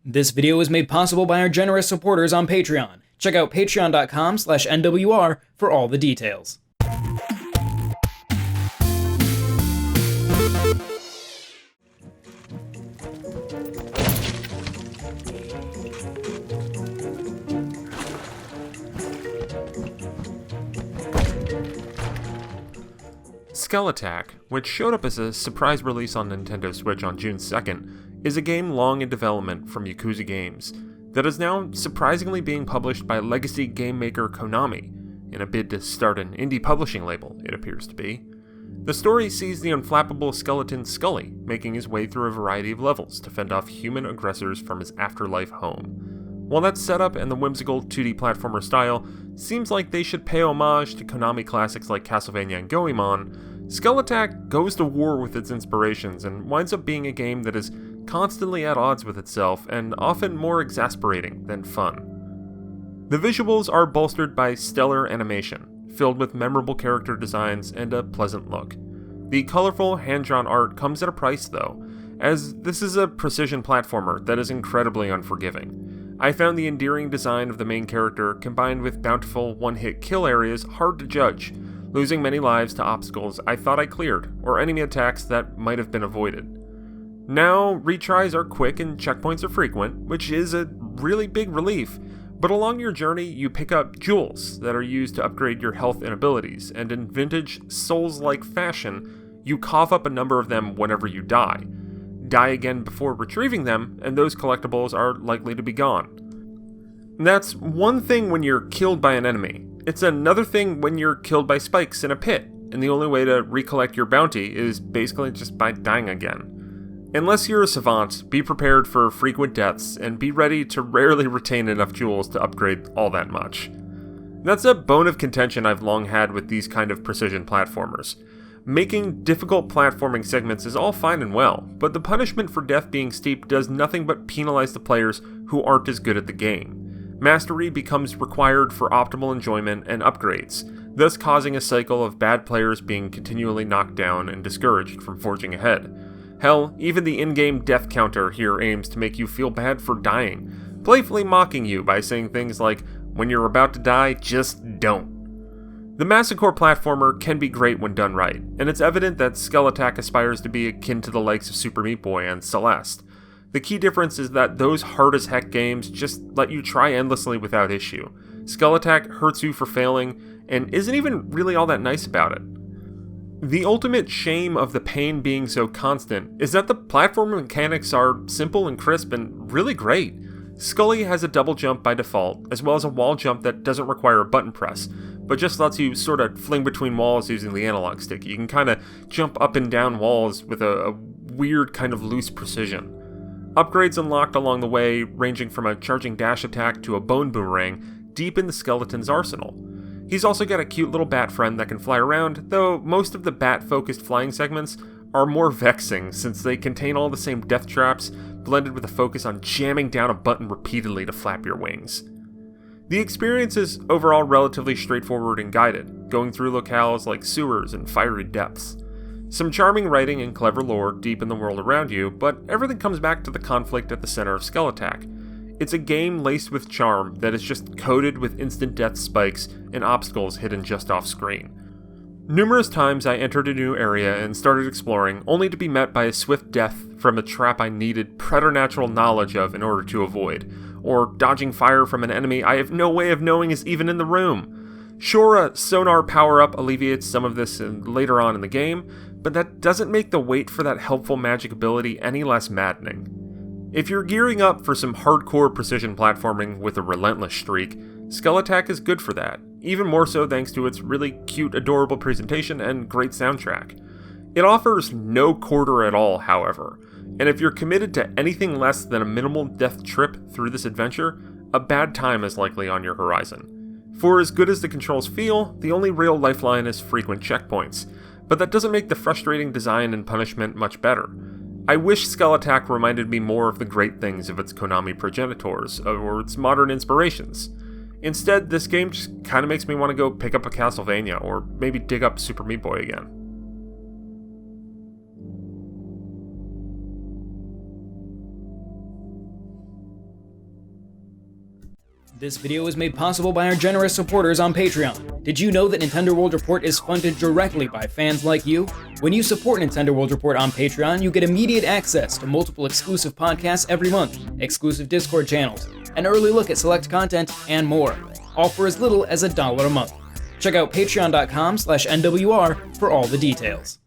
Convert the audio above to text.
This video was made possible by our generous supporters on Patreon. Check out patreon.com/NWR for all the details. Skelattack, which showed up as a surprise release on Nintendo Switch on June 2nd, is a game long in development from Ukuza Games that is now surprisingly being published by legacy game maker Konami, in a bid to start an indie publishing label, it appears to be. The story sees the unflappable skeleton Scully making his way through a variety of levels to fend off human aggressors from his afterlife home. While that setup and the whimsical 2D platformer style seems like they should pay homage to Konami classics like Castlevania and Goemon, Skelattack goes to war with its inspirations and winds up being a game that is constantly at odds with itself and often more exasperating than fun. The visuals are bolstered by stellar animation, filled with memorable character designs and a pleasant look. The colorful, hand-drawn art comes at a price though, as this is a precision platformer that is incredibly unforgiving. I found the endearing design of the main character combined with bountiful one-hit kill areas hard to judge, losing many lives to obstacles I thought I cleared, or enemy attacks that might have been avoided. Now, retries are quick and checkpoints are frequent, which is a really big relief, but along your journey you pick up jewels that are used to upgrade your health and abilities, and in vintage Souls-like fashion, you cough up a number of them whenever you die. Die again before retrieving them, and those collectibles are likely to be gone. That's one thing when you're killed by an enemy. It's another thing when you're killed by spikes in a pit, and the only way to recollect your bounty is basically just by dying again. Unless you're a savant, be prepared for frequent deaths, and be ready to rarely retain enough jewels to upgrade all that much. That's a bone of contention I've long had with these kind of precision platformers. Making difficult platforming segments is all fine and well, but the punishment for death being steep does nothing but penalize the players who aren't as good at the game. Mastery becomes required for optimal enjoyment and upgrades, thus causing a cycle of bad players being continually knocked down and discouraged from forging ahead. Hell, even the in-game death counter here aims to make you feel bad for dying, playfully mocking you by saying things like, "When you're about to die, just don't." The Massacre platformer can be great when done right, and it's evident that Skelattack aspires to be akin to the likes of Super Meat Boy and Celeste. The key difference is that those hard-as-heck games just let you try endlessly without issue. Skelattack hurts you for failing, and isn't even really all that nice about it. The ultimate shame of the pain being so constant is that the platform mechanics are simple and crisp and really great. Scully has a double jump by default, as well as a wall jump that doesn't require a button press, but just lets you sort of fling between walls using the analog stick. You can kind of jump up and down walls with a weird kind of loose precision. Upgrades unlocked along the way, ranging from a charging dash attack to a bone boomerang, deepen the skeleton's arsenal. He's also got a cute little bat friend that can fly around, though most of the bat-focused flying segments are more vexing since they contain all the same death traps, blended with a focus on jamming down a button repeatedly to flap your wings. The experience is overall relatively straightforward and guided, going through locales like sewers and fiery depths. Some charming writing and clever lore deepen the world around you, but everything comes back to the conflict at the center of Skelattack. It's a game laced with charm that is just coated with instant death spikes and obstacles hidden just off screen. Numerous times I entered a new area and started exploring, only to be met by a swift death from a trap I needed preternatural knowledge of in order to avoid, or dodging fire from an enemy I have no way of knowing is even in the room. Sure, a sonar power-up alleviates some of this later on in the game, but that doesn't make the wait for that helpful magic ability any less maddening. If you're gearing up for some hardcore precision platforming with a relentless streak, Skelattack is good for that, even more so thanks to its really cute, adorable presentation and great soundtrack. It offers no quarter at all, however, and if you're committed to anything less than a minimal death trip through this adventure, a bad time is likely on your horizon. For as good as the controls feel, the only real lifeline is frequent checkpoints, but that doesn't make the frustrating design and punishment much better. I wish Skelattack reminded me more of the great things of its Konami progenitors, or its modern inspirations. Instead, this game just kinda makes me want to go pick up a Castlevania, or maybe dig up Super Meat Boy again. This video is made possible by our generous supporters on Patreon. Did you know that Nintendo World Report is funded directly by fans like you? When you support Nintendo World Report on Patreon, you get immediate access to multiple exclusive podcasts every month, exclusive Discord channels, an early look at select content, and more, all for as little as $1 a month. Check out patreon.com/NWR for all the details.